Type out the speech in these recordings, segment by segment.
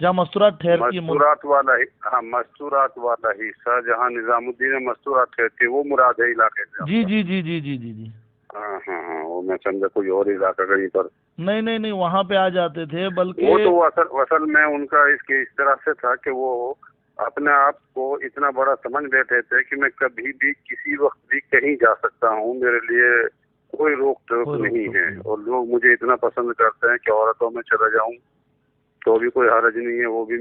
جہاں مستورات ٹھہرتی ہے. مستورات والا ہاں مستورات والا حصہ جہاں نظام الدین مستورات ٹھہرتی ہے وہ مراد ہے علاقے سے. جی جی جی جی جی جی جی. ہاں ہاں ہاں وہ میں سمجھا کوئی اور علاقہ کہیں پر. نہیں نہیں نہیں وہاں پہ آ جاتے تھے بلکہ وہ تو اصل میں ان کا اس طرح سے تھا کہ وہ اپنے آپ کو اتنا بڑا سمجھ بیٹھے تھے کہ میں کبھی بھی کسی وقت بھی کہیں جا سکتا ہوں, میرے لیے کوئی روک ٹوک نہیں ہے, اور لوگ مجھے اتنا پسند کرتے ہیں کہ عورتوں میں چلا جاؤں تو بھی کوئی حرج نہیں ہے. وہ بھی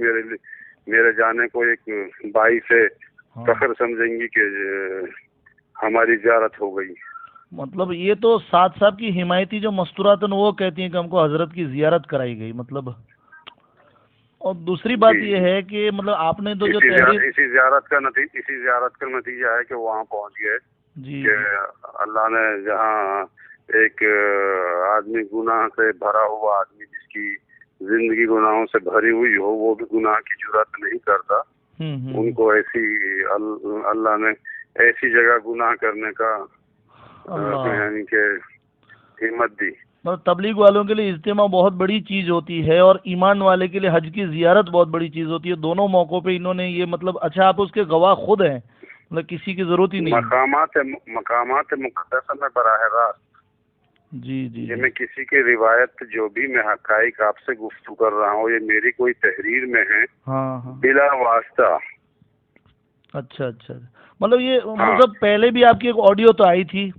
میرے جانے کو ایک بائی سے فخر سمجھیں گی کہ ہماری زیارت ہو گئی. مطلب یہ تو ساتھ صاحب کی حمایتی جو مستورات ہیں وہ کہتی ہیں کہ ہم کو حضرت کی زیارت کرائی گئی مطلب. اور دوسری بات یہ ہے کہ مطلب آپ نے تو جو اسی زیارت کا نتیجہ ہے کہ وہاں پہنچ گئے جی کہ اللہ نے جہاں ایک آدمی گناہ سے بھرا ہوا آدمی جس کی زندگی گناہوں سے بھری ہوئی ہو وہ بھی گناہ کی جرات نہیں کرتا, ان کو ایسی اللہ نے ایسی جگہ گناہ کرنے کا یعنی کہ ہمت دی. تبلیغ والوں کے لیے اجتماع بہت بڑی چیز ہوتی ہے اور ایمان والے کے لیے حج کی زیارت بہت بڑی چیز ہوتی ہے. دونوں موقعوں پہ انہوں نے یہ مطلب اچھا آپ اس کے گواہ خود ہیں, مطلب کسی کی ضرورت ہی نہیں. مقامات مقدسہ میں براہ راست جی جی یہ میں کسی کی روایت جو بھی میں حقائق آپ سے گفتگو کر رہا ہوں یہ میری کوئی تحریر میں ہے بلا واسطہ. اچھا اچھا مطلب یہ مطلب پہلے بھی آپ کی ایک آڈیو تو آئی تھی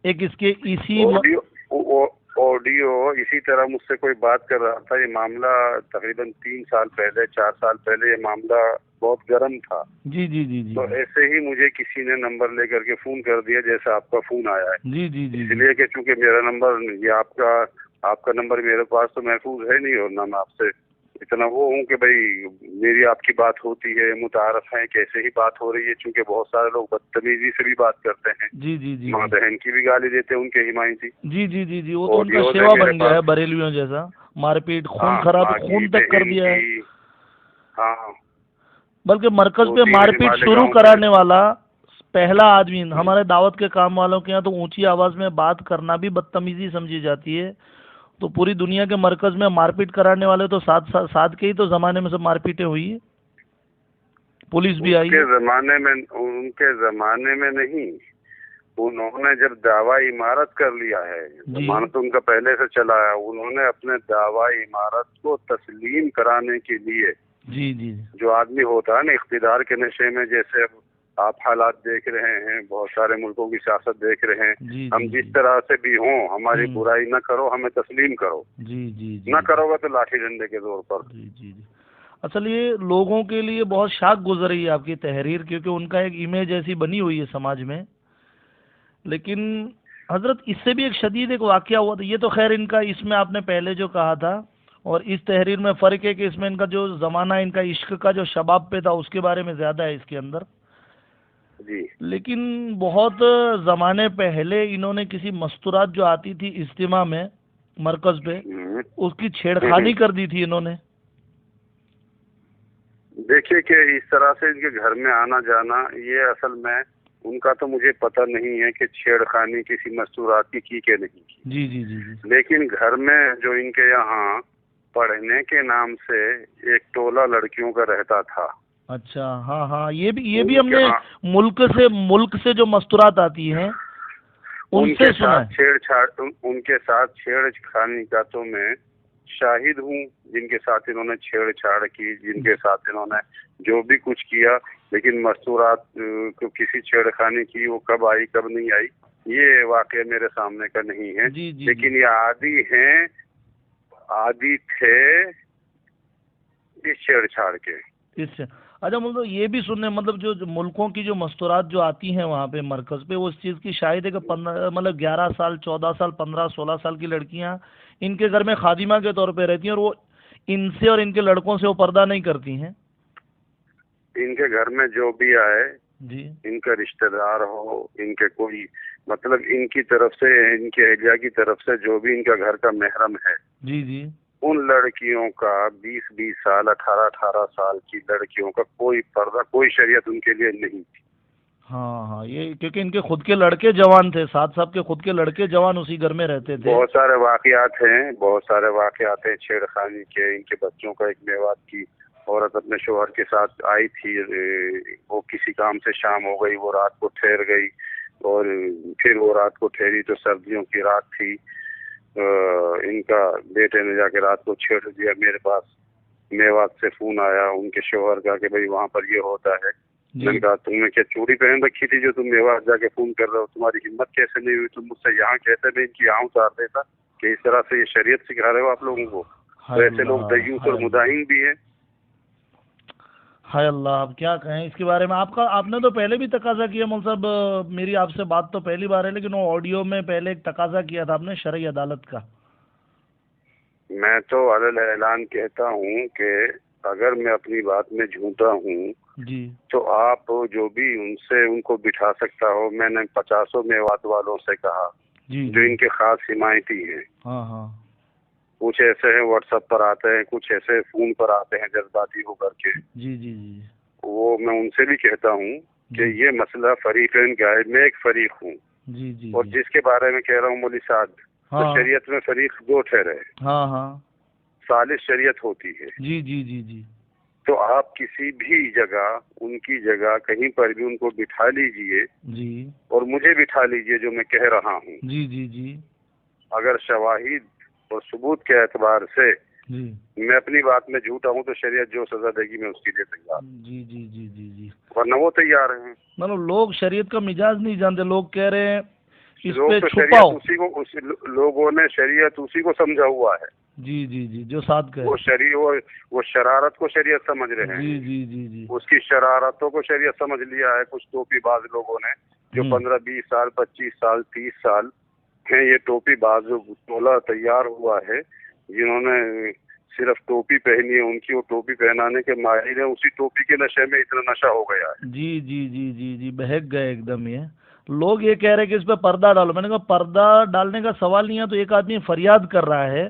ایک اس کے اسی آڈیو اسی طرح مجھ سے کوئی بات کر رہا تھا. یہ معاملہ تقریباً 3 سال پہلے 4 سال پہلے یہ معاملہ بہت گرم تھا. جی جی جی جی. تو ایسے ہی مجھے کسی نے نمبر لے کر کے فون کر دیا جیسا آپ کا فون آیا ہے. جی جی جی. اس لیے کہ چونکہ میرا نمبر یہ آپ کا نمبر میرے پاس تو محفوظ ہے نہیں, اور نہ میں آپ سے اتنا وہ ہوں کہ بھائی میری آپ کی بات ہوتی ہے, متعارف ہے کیسے ہی بات ہو رہی ہے, چونکہ بہت سارے لوگ بدتمیزی سے بھی بات کرتے ہیں. جی جی جی. ماں بہن کی بھی گالی دیتے ہیں ان کے حمایتی. جی جی جی جی. وہ تو ان کا سیوا بن گیا ہے بریلویوں جیسا, مار پیٹ خون خراب خون تک کر دیا ہے. ہاں بلکہ مرکز پہ مار پیٹ شروع کرانے والا پہلا آدمی. ہمارے دعوت کے کام والوں کے یہاں تو اونچی آواز میں بات کرنا بھی بدتمیزی سمجھی جاتی ہے, تو پوری دنیا کے مرکز میں مار پیٹ کرانے والے تو ساتھ کے ہی تو زمانے میں سب مار پیٹیں ہوئی, پولیس بھی آئی. ان کے زمانے میں نہیں, انہوں نے جب دعوی عمارت کر لیا ہے, زمانہ تو ان کا پہلے سے چلا ہے, انہوں نے اپنے دعوی عمارت کو تسلیم کرانے کے لیے جی جی جو آدمی ہوتا ہے نا اقتدار کے نشے میں, جیسے آپ حالات دیکھ رہے ہیں, بہت سارے ملکوں کی سیاست دیکھ رہے ہیں, ہم جس طرح سے بھی ہوں ہماری برائی نہ کرو, ہمیں تسلیم کرو. جی جی. نہ کرو گا تو لاٹھی ڈنڈے کے زور پر. جی جی جی. اصل یہ لوگوں کے لیے بہت شاک گزر رہی ہے آپ کی تحریر, کیونکہ ان کا ایک امیج ایسی بنی ہوئی ہے سماج میں. لیکن حضرت اس سے بھی ایک شدید ایک واقعہ ہوا تھا. یہ تو خیر ان کا اس میں آپ نے پہلے جو کہا تھا, اور اس تحریر میں فرق ہے کہ اس میں ان کا جو زمانہ ان کا عشق کا جو شباب پہ تھا اس کے بارے میں زیادہ ہے اس کے اندر. جی. لیکن بہت زمانے پہلے انہوں نے کسی مستورات جو آتی تھی اجتماع میں مرکز پہ, اس کی چھیڑخانی کر دی تھی انہوں نے. دیکھیے کہ اس طرح سے ان کے گھر میں آنا جانا, یہ اصل میں ان کا تو مجھے پتہ نہیں ہے کہ چھیڑخانی کسی مستورات کی کہ نہیں کی. جی جی جی جی. لیکن گھر میں جو ان کے یہاں پڑھنے کے نام سے ایک ٹولہ لڑکیوں کا رہتا تھا. اچھا ہاں ہاں, یہ بھی ہم نے ملک سے جو مستورات آتی ہیں ان سے سنا ہے. ان کے ساتھ چھیڑ خانی کا تو میں شاہد ہوں, جن کے ساتھ انہوں نے چھیڑ چھاڑ کی, جن کے ساتھ انہوں نے جو بھی کچھ کیا. لیکن مستورات کو کسی چھیڑ خانی کی وہ کب آئی کب نہیں آئی یہ واقعہ میرے سامنے کا نہیں ہے. لیکن یہ عادی تھے اس چھیڑ چھاڑ کے. اچھا مطلب یہ بھی سننے مطلب جو ملکوں کی جو مستورات جو آتی ہیں وہاں پہ مرکز پہ, وہ اس چیز کی شاہد ہے کہ مطلب 11 سال 14 سال 15 16 سال کی لڑکیاں ان کے گھر میں خادمہ کے طور پہ رہتی ہیں, اور وہ ان سے اور ان کے لڑکوں سے وہ پردہ نہیں کرتی ہیں. ان کے گھر میں جو بھی آئے جی, ان کا رشتہ دار ہو, ان کے کوئی مطلب ان کی طرف سے, ان کے اہلیہ کی طرف سے جو بھی ان کا گھر کا محرم ہے, جی جی, ان لڑکیوں کا 20 سال 18 سال کی لڑکیوں کا کوئی پردہ, کوئی شریعت ان کے لیے نہیں تھی. ہاں ہاں، یہ کیونکہ ان کے خود کے لڑکے جوان تھے، ساتھ صاحب کے خود کے لڑکے جوان اسی گھر میں رہتے تھے. بہت سارے واقعات ہیں، بہت سارے واقعات ہیں چھیڑ خانی کے. ان کے بچوں کا ایک میوات کی عورت اپنے شوہر کے ساتھ آئی تھی، وہ کسی کام سے شام ہو گئی، وہ رات کو ٹھہر گئی، اور پھر وہ رات کو ٹھہری تو سردیوں کی رات تھی. ان کا بیٹے نے جا کے رات کو چھیڑ دیا. میرے پاس میوات سے فون آیا ان کے شوہر کا کہ بھائی وہاں پر یہ ہوتا ہے. میں نے کہا تم نے کیا چوڑی پہن رکھی تھی جو تم میوات جا کے فون کر رہے ہو؟ تمہاری ہمت کیسے نہیں ہوئی؟ تم مجھ سے یہاں کہتے میں ان کی یہاں اتار دیتا کہ اس طرح سے یہ شریعت سکھا رہے ہو آپ لوگوں کو. تو ایسے لوگ دیوس اور مداحن بھی ہیں. ہائے اللہ، اب کیا کہیں اس کے بارے میں. آپ نے تو پہلے بھی تقاضا کیا مول صاحب، میری آپ سے بات تو پہلی بار ہے، لیکن وہ آڈیو میں پہلے ایک تقاضا کیا تھا آپ نے شرعی عدالت کا. میں تو عدل اعلان کہتا ہوں کہ اگر میں اپنی بات میں جھوٹا ہوں جی تو آپ جو بھی ان کو بٹھا سکتا ہو. میں نے 50 میوات والوں سے کہا جی جو ان کے خاص حمایتی ہیں. ہاں ہاں کچھ ایسے ہیں واٹس ایپ پر آتے ہیں، کچھ ایسے فون پر آتے ہیں جذباتی ہو کر کے. جی جی جی وہ میں ان سے بھی کہتا ہوں کہ یہ مسئلہ فریقین کا ہے، میں ایک فریق ہوں. جی جی اور جس کے بارے میں کہہ رہا ہوں مولوی صاحب، تو شریعت میں فریق 2 ٹھہرے. ہاں ہاں ثالث شریعت ہوتی ہے. جی جی جی جی تو آپ کسی بھی جگہ ان کی جگہ کہیں پر بھی ان کو بٹھا لیجئے جی اور مجھے بٹھا لیجئے جو میں کہہ رہا ہوں. جی جی جی اگر شواہد اور ثبوت کے اعتبار سے جی میں اپنی بات میں جھوٹا ہوں تو شریعت جو سزا دے گی میں اس کے لیے تیار. جی جی جی جی جی ورنہ وہ تیار ہیں. مطلب لوگ شریعت کا مزاج نہیں جانتے، لوگ کہہ رہے ہیں اس لوگ پہ تو چھپاؤ. لوگوں نے شریعت اسی کو سمجھا ہوا ہے. جی جی جی جو ساتھ گئے وہ شرارت کو شریعت سمجھ رہے ہیں. جی جی جی جی اس کی شرارتوں کو شریعت سمجھ لیا ہے. کچھ ٹوپی باز لوگوں نے جو 15-20 سال 25 سال 30 سال ہیں، یہ ٹوپی باز ٹولہ تیار ہوا ہے جنہوں نے صرف ٹوپی پہنی ہے. ان کی وہ ٹوپی پہنانے کے ماہر ہیں. اسی ٹوپی کے نشے میں اتنا نشہ ہو گیا ہے. جی جی جی جی جی بہک گئے ایک دم. یہ لوگ یہ کہہ رہے کہ اس پہ پردہ ڈالو. میں نے کہا پردہ ڈالنے کا سوال نہیں ہے، تو ایک آدمی فریاد کر رہا ہے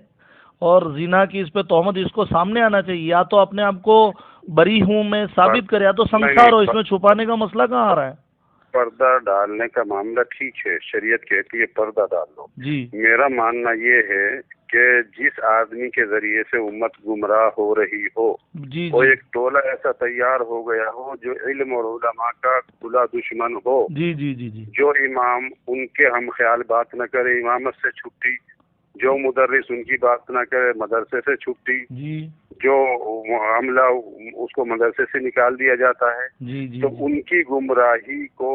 اور زنا کی اس پہ تہمت، اس کو سامنے آنا چاہیے. یا تو اپنے آپ کو بری ہوں میں ثابت کرے، یا تو سنسار ہو. اس میں چھپانے کا مسئلہ کہاں آ رہا ہے؟ پردہ ڈالنے کا معاملہ ٹھیک ہے، شریعت کہتی ہے پردہ ڈال دو. جی میرا ماننا یہ ہے کہ جس آدمی کے ذریعے سے امت گمراہ ہو رہی ہو، جی وہ جی ایک ٹولہ ایسا تیار ہو گیا ہو جو علم اور علماء کا کھلا دشمن ہو، جی جی جی جی جو امام ان کے ہم خیال بات نہ کرے امامت سے چھٹی، جو مدرس ان کی بات نہ کرے مدرسے سے چھٹی، جی جو عملہ اس کو مدرسے سے نکال دیا جاتا ہے. جی جی تو ان کی گمراہی کو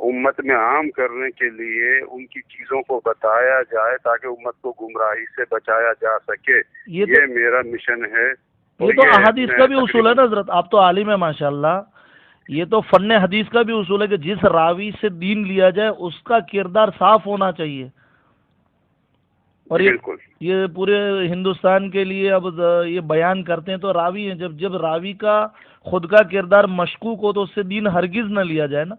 امت میں عام کرنے کے لیے ان کی چیزوں کو بتایا جائے تاکہ امت کو گمراہی سے بچایا جا سکے. یہ میرا مشن ہے. یہ تو احادیث کا بھی اصول ہے نا حضرت، آپ تو عالم ہے ماشاءاللہ. یہ تو فن حدیث کا بھی اصول ہے کہ جس راوی سے دین لیا جائے اس کا کردار صاف ہونا چاہیے. اور یہ پورے ہندوستان کے لیے اب یہ بیان کرتے ہیں تو راوی ہیں. جب راوی کا خود کا کردار مشکوک ہو تو اس سے دین ہرگز نہ لیا جائے نا.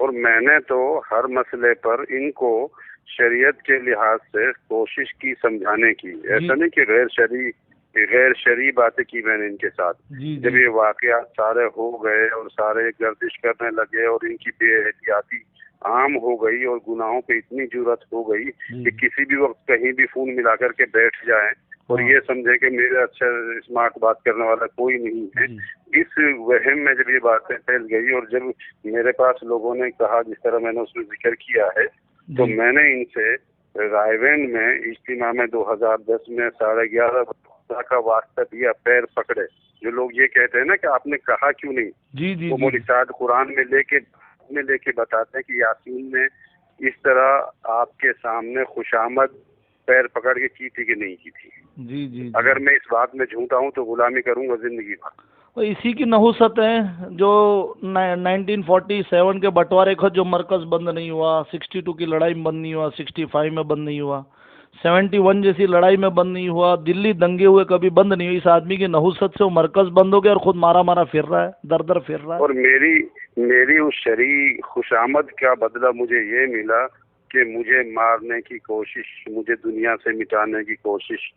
اور میں نے تو ہر مسئلے پر ان کو شریعت کے لحاظ سے کوشش کی سمجھانے کی. ایسا نہیں کہ غیر شرعی باتیں کی میں نے ان کے ساتھ. جب یہ واقعات سارے ہو گئے اور سارے گردش کرنے لگے اور ان کی بے احتیاطی عام ہو گئی اور گناہوں پہ اتنی جرأت ہو گئی کہ کسی بھی وقت کہیں بھی فون ملا کر کے بیٹھ جائیں اور یہ سمجھے کہ میرے اچھا اسمارٹ بات کرنے والا کوئی نہیں ہے. اس وہم میں جب یہ باتیں پھیل گئی اور جب میرے پاس لوگوں نے کہا جس طرح میں نے اس میں ذکر کیا ہے تو میں نے ان سے رائے وین میں اجتماع میں 2010 میں 11:30 کا واسطہ دیا. پیر پکڑے. جو لوگ یہ کہتے ہیں نا کہ آپ نے کہا کیوں نہیں، وہ مولوی صاحب قرآن میں لے کے بتاتے ہیں کہ یاسین نے اس طرح آپ کے سامنے خوشامد پیر پکڑ کے کی تھی کہ نہیں کی تھی. جی اگر میں اس بات میں جھوٹا ہوں تو غلامی کروں گا زندگی بھر. اسی کی نحوست ہے جو 1947 کے بٹوارے کا جو مرکز بند نہیں ہوا، 62 کی لڑائی میں بند نہیں ہوا، 65 میں بند نہیں ہوا، 71 جیسی لڑائی میں بند نہیں ہوا، دلی دنگے ہوئے کبھی بند نہیں ہوئی. اس آدمی کی نحوست سے وہ مرکز بند ہو گیا اور خود مارا پھر رہا ہے، در پھر رہا ہے. اور میری اس شرعی خوشامد کا بدلہ مجھے یہ ملا کہ مجھے مارنے کی کوشش، مجھے دنیا سے مٹانے کی کوشش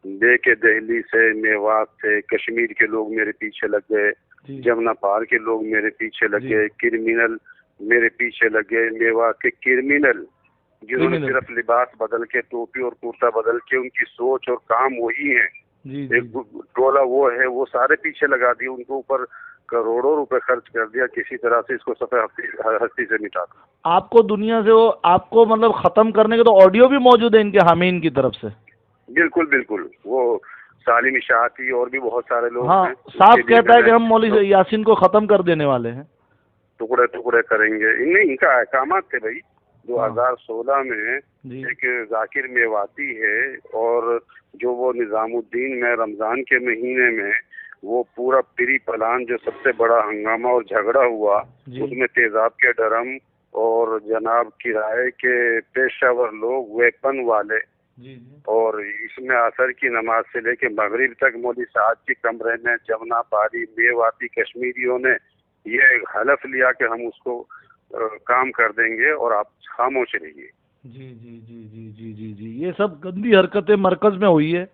دے کے دہلی سے، میوات سے، کشمیر کے لوگ میرے پیچھے لگ گئے جمنا پار کے لوگ میرے پیچھے لگ گئے، کرمینل میرے پیچھے لگ گئے، میوات کے کرمینل جنہوں نے صرف لباس بدل کے، ٹوپی اور کرتا بدل کے، ان کی سوچ اور کام وہی ہے، ایک ٹولہ وہ ہے، وہ سارے پیچھے لگا دیے، ان کے اوپر کروڑوں روپے خرچ کر دیا، کسی طرح سے اس کو صفحہ ہستی سے مٹا دیا۔ آپ کو دنیا سے وہ آپ کو مطلب ختم کرنے کے تو آڈیو بھی موجود ہے ان کے حامین کی طرف سے؟ بالکل بالکل، وہ سالم اشاعتی اور بھی بہت سارے لوگ ہاں، ہیں، صاف کہتا ہے کہ ہم مولوی یاسین کو ختم کر دینے والے ہیں، ٹکڑے ٹکڑے کریں گے۔ ان کا احکامات تھے بھائی۔ 2016 میں ایک ذاکر میواتی ہے، اور جو وہ نظام الدین میں رمضان کے مہینے میں وہ پورا پری پلان جو سب سے بڑا ہنگامہ اور جھگڑا ہوا، اس میں تیزاب کے ڈرم اور جناب کرائے کے پیشہ ور لوگ ویپن والے، اور اس میں عصر کی نماز سے لے کے مغرب تک مولوی سعد کی کمرے میں جمنا پاری میواتی کشمیریوں نے یہ حلف لیا کہ ہم اس کو کام کر دیں گے اور آپ خاموش رہیے۔ جی جی جی جی جی جی جی، یہ سب گندی حرکتیں مرکز میں ہوئی ہے۔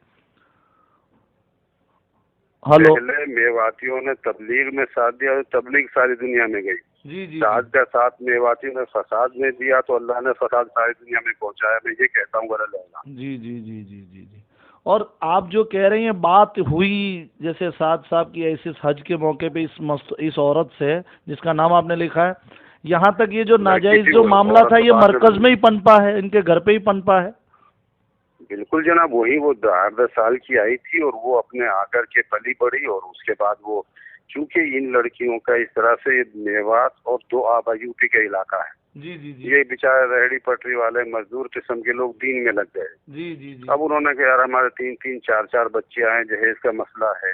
ہلو، پہلے میواتیوں نے تبلیغ میں ساتھ دیا، تبلیغ ساری دنیا میں گئی۔ جی جی، سعد کا ساتھ میواتیوں نے فساد میں دیا تو اللہ نے فساد ساری دنیا میں پہنچایا، میں یہ کہتا ہوں غلط ہے۔ جی جی جی جی جی جی، اور آپ جو کہہ رہے ہیں بات ہوئی جیسے سعد صاحب کی ایسے حج کے موقع پہ اس عورت سے جس کا نام آپ نے لکھا ہے، یہاں تک یہ جو ناجائز جو معاملہ تھا یہ مرکز میں ہی پنپا ہے، ان کے گھر پہ ہی پنپا ہے؟ بالکل جناب، وہی وہ 10 سال کی آئی تھی اور وہ اپنے آ کر کے پلی بڑھی، اور اس کے بعد وہ چونکہ ان لڑکیوں کا اس طرح سے میوات اور دو آبا یوپی کا علاقہ ہے، جی جی جی، یہ بیچارے ریہڑی پٹری والے مزدور قسم کے لوگ دین میں لگ گئے۔ جی جی جی، اب انہوں نے کہا یار ہمارے 3 4 بچے آئے، جہیز کا مسئلہ ہے،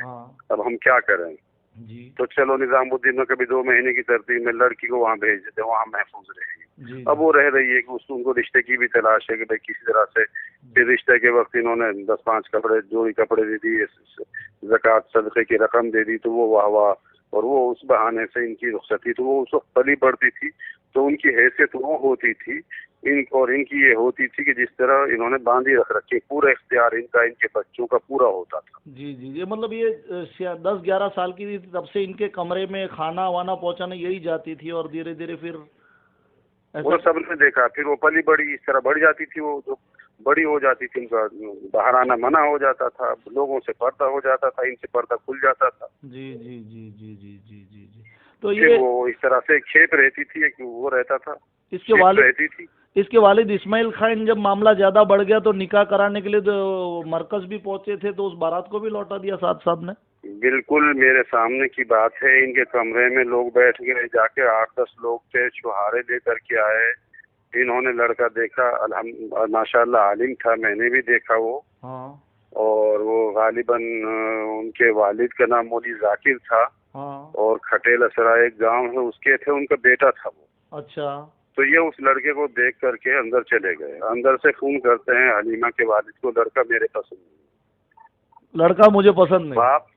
اب ہم کیا کریں؟ جی، تو چلو نظام الدین میں کبھی 2 مہینے کی ترتیب میں لڑکی کو وہاں بھیج دیتے، وہاں محفوظ رہے گی۔ اب وہ رہ رہی ہے کہ ان کو رشتے کی بھی تلاش ہے کہ بھائی کسی طرح سے، پھر رشتے کے وقت انہوں نے 10 5 کپڑے جوڑی کپڑے دے دیے، زکوٰۃ صدقے کی رقم دے دی، تو وہ واہ واہ، اور وہ اس بہانے سے ان کی رخصتی، تو وہ اس وقت پلی بڑھتی تھی، تو ان کی حیثیت وہ ہوتی تھی، ان کی یہ ہوتی تھی کہ جس طرح انہوں نے باندھی رکھ رکھی، پورا اختیار ان کا ان کے بچوں کا پورا ہوتا تھا۔ جی جی، یہ مطلب یہ 10 11 سال کی تھی تب سے ان کے کمرے میں کھانا وانا پہنچانے یہی جاتی تھی، اور دھیرے دھیرے پھر وہ سب نے دیکھا، پھر وہ پلی بڑی اس طرح بڑھ جاتی تھی، وہ جو بڑی ہو جاتی تھی، ان کا باہر آنا منع ہو جاتا تھا، لوگوں سے پردہ ہو جاتا تھا، ان سے پردہ کھل جاتا تھا۔ جی جی جی جی جی جی جی جی، تو یہ وہ اس طرح سے کھیپ رہتی تھی، ایک وہ رہتا تھا، اس کے والد رہتی تھی۔ اس کے والد اسماعیل خان جب معاملہ زیادہ بڑھ گیا تو نکاح کرانے کے لیے تو مرکز بھی پہنچے تھے، تو اس بارات کو بھی لوٹا دیا سعد صاحب نے؟ بالکل میرے سامنے کی بات ہے، ان کے کمرے میں لوگ بیٹھ گئے، جا کے 8 10 لوگ تھے، چھہارے لے کر کے آئے، انہوں نے لڑکا دیکھا، ماشاء اللہ عالم تھا، میں نے بھی دیکھا وہ، اور وہ غالباً ان کے والد کا نام مولوی ذاکر تھا، اور کھٹیل اسرا ایک گاؤں ہے اس کے تھے، ان کا بیٹا تھا وہ۔ اچھا، تو یہ اس لڑکے کو دیکھ کر کے اندر چلے گئے، اندر سے فون کرتے ہیں حلیمہ کے والد کو، لڑکا میرے پسند نہیں، لڑکا مجھے پسند نہیں،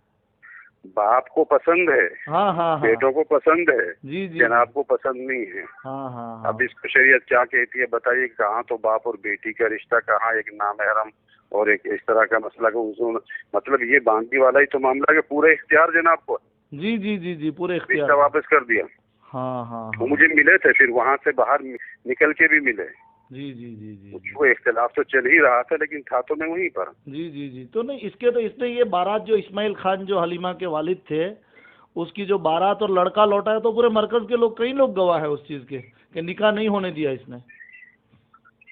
باپ کو پسند ہے، ہاں، بیٹوں کو پسند ہے، جی جی، جناب کو پسند نہیں ہے۔ ہاں، اب اس کو شریعت کیا کہتی ہے بتائیے، کہاں تو باپ اور بیٹی کا رشتہ، کہاں ایک نامحرم اور ایک اس طرح کا مسئلہ کا مطلب یہ باندھی والا ہی تو معاملہ کہ پورے اختیار جناب کو۔ جی جی جی جی، پورے اختیار، رشتہ واپس کر دیا۔ ہاں، وہ مجھے ملے تھے، پھر وہاں سے باہر نکل کے بھی ملے۔ جی جی جی جی، وہ اختلاف تو چل ہی رہا تھا، لیکن تھا تو میں وہیں پر۔ جی جی جی، تو نہیں اس نے یہ بارات جو اسماعیل خان جو حلیمہ کے والد تھے اس کی جو بارات اور لڑکا لوٹا ہے، تو پورے مرکز کے لوگ کئی لوگ گواہ ہے اس چیز کے کہ نکاح نہیں ہونے دیا اس نے۔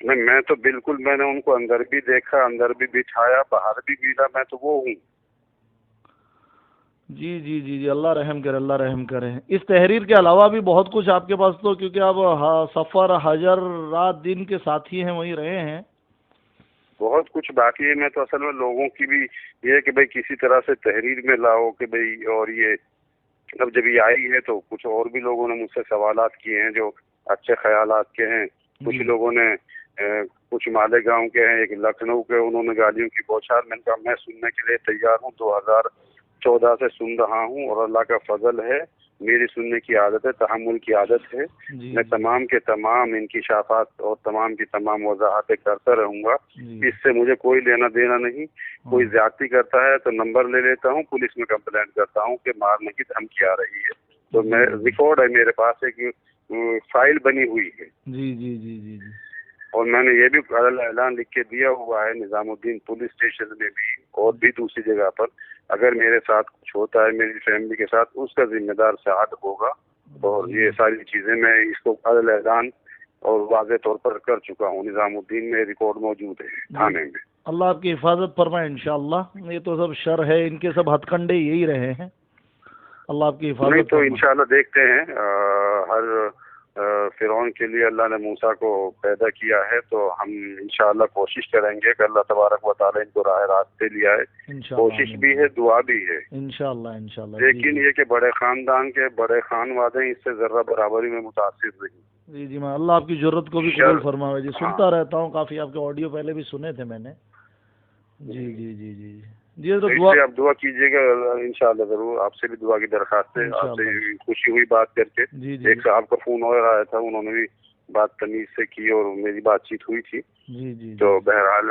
نہیں، میں تو بالکل، میں نے ان کو اندر بھی دیکھا، اندر بھی بٹھایا، باہر بھی ملا، میں تو وہ ہوں۔ جی جی جی جی، اللہ رحم کرے، اللہ رحم کرے۔ اس تحریر کے علاوہ بھی بہت کچھ آپ کے پاس، تو کیونکہ آپ سفر حجر رات دن کے ساتھی ہیں، وہیں رہے ہیں، بہت کچھ باقی ہے۔ میں تو اصل میں لوگوں کی بھی یہ ہے کہ بھئی کسی طرح سے تحریر میں لاؤ کہ بھئی، اور یہ اب جب یہ آئی ہے تو کچھ اور بھی لوگوں نے مجھ سے سوالات کیے ہیں جو اچھے خیالات کے ہیں، کچھ لوگوں نے کچھ مالیگاؤں کے ہیں، ایک لکھنؤ کے، انہوں نے گالیوں کی بوچھار، میں نے کہا میں سننے کے لیے تیار ہوں، 2014 سے سن رہا ہوں، اور اللہ کا فضل ہے میری سننے کی عادت ہے، تحمل کی عادت ہے. جی میں تمام کے تمام انکشافات اور تمام کی تمام وضاحتیں کرتا رہوں گا. جی اس سے مجھے کوئی لینا دینا نہیں. کوئی زیادتی کرتا ہے تو نمبر لے لیتا ہوں، پولیس میں کمپلینٹ کرتا ہوں کہ مارنے کی دھمکی آ رہی ہے. تو میں ریکارڈ ہے میرے پاس، ایک فائل بنی ہوئی ہے. جی جی جی جی جی اور میں نے یہ بھی اعلان لکھ کے دیا ہوا ہے نظام الدین پولیس اسٹیشن میں بھی اور بھی دوسری جگہ پر، اگر میرے ساتھ کچھ ہوتا ہے میری فیملی کے ساتھ، اس کا ذمہ دار صاحب ہوگا. اور یہ ساری چیزیں میں اس کو اعلان اور واضح طور پر کر چکا ہوں. نظام الدین میں ریکارڈ موجود ہے تھانے میں. اللہ آپ کی حفاظت فرمائے انشاءاللہ. یہ تو سب شر ہے، ان کے سب ہتھ کنڈے یہی رہے ہیں. اللہ آپ کی حفاظت نہیں تو فرمائے. انشاءاللہ دیکھتے ہیں. ہر فرعون کے لیے اللہ نے موسیٰ کو پیدا کیا ہے، تو ہم انشاءاللہ کوشش کریں گے کہ اللہ تبارک و تعالیٰ ان کو راہ راست پہ لے آئے. کوشش بھی ہے، دعا بھی ہے انشاءاللہ انشاءاللہ. لیکن یہ کہ بڑے خاندان کے بڑے خان وادے ہیں، اس سے ذرہ برابری میں متاثر نہیں. جی جی میں اللہ آپ کی ضرورت کو بھی قبول فرمائے جی. سنتا رہتا ہوں، کافی آپ کے آڈیو پہلے بھی سنے تھے میں نے. جی جی جی جی جی تو اس لیے آپ دعا کیجیے گا انشاءاللہ ضرور. آپ سے بھی دعا کی درخواست ہے. آپ سے خوشی ہوئی بات کر کے. ایک صاحب کا فون اور آیا تھا، انہوں نے بھی بات تمیز سے کی اور میری بات چیت ہوئی تھی. جی جی تو بہرحال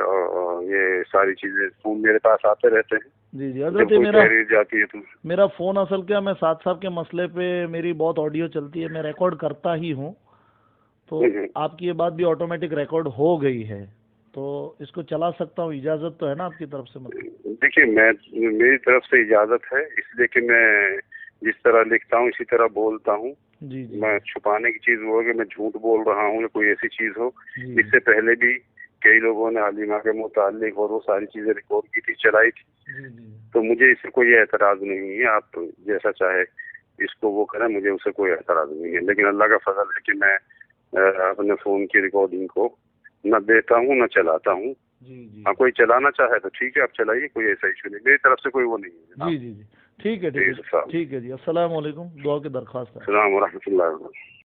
یہ ساری چیزیں فون میرے پاس آتے رہتے ہیں. جی جی جب کوئی تحریر جاتی ہے تو میرا فون اصل کیا، میں ساتھ صاحب کے مسئلے پہ میری بہت آڈیو چلتی ہے، میں ریکارڈ کرتا ہی ہوں. تو آپ کی یہ بات بھی آٹومیٹک ریکارڈ ہو گئی ہے، تو اس کو چلا سکتا ہوں. اجازت تو ہے نا آپ کی طرف سے؟ مطلب دیکھیے میری طرف سے اجازت ہے، اس لیے کہ میں جس طرح لکھتا ہوں اسی طرح بولتا ہوں. جی جی میں چھپانے کی چیز وہ ہے کہ میں جھوٹ بول رہا ہوں یا کوئی ایسی چیز ہو. جی اس سے پہلے بھی کئی لوگوں نے علیمہ کے متعلق اور وہ ساری چیزیں ریکارڈ کی تھی، چلائی تھی. جی جی تو مجھے اس سے کوئی اعتراض نہیں ہے. آپ جیسا چاہے اس کو وہ کریں، مجھے اس سے کوئی اعتراض نہیں ہے. لیکن اللہ کا فضل ہے کہ میں اپنے فون کی ریکارڈنگ کو نہ دیتا ہوں نہ چلاتا ہوں. جی جی ہاں کوئی چلانا چاہے تو ٹھیک ہے، آپ چلائیے، کوئی ایسا ایشو نہیں. میری طرف سے کوئی وہ نہیں ہے. جی جی جی ٹھیک ہے ٹھیک ہے ٹھیک ہے جی. السلام علیکم. دعا کی درخواست ہے. السلام ورحمۃ اللہ وبرکاتہ.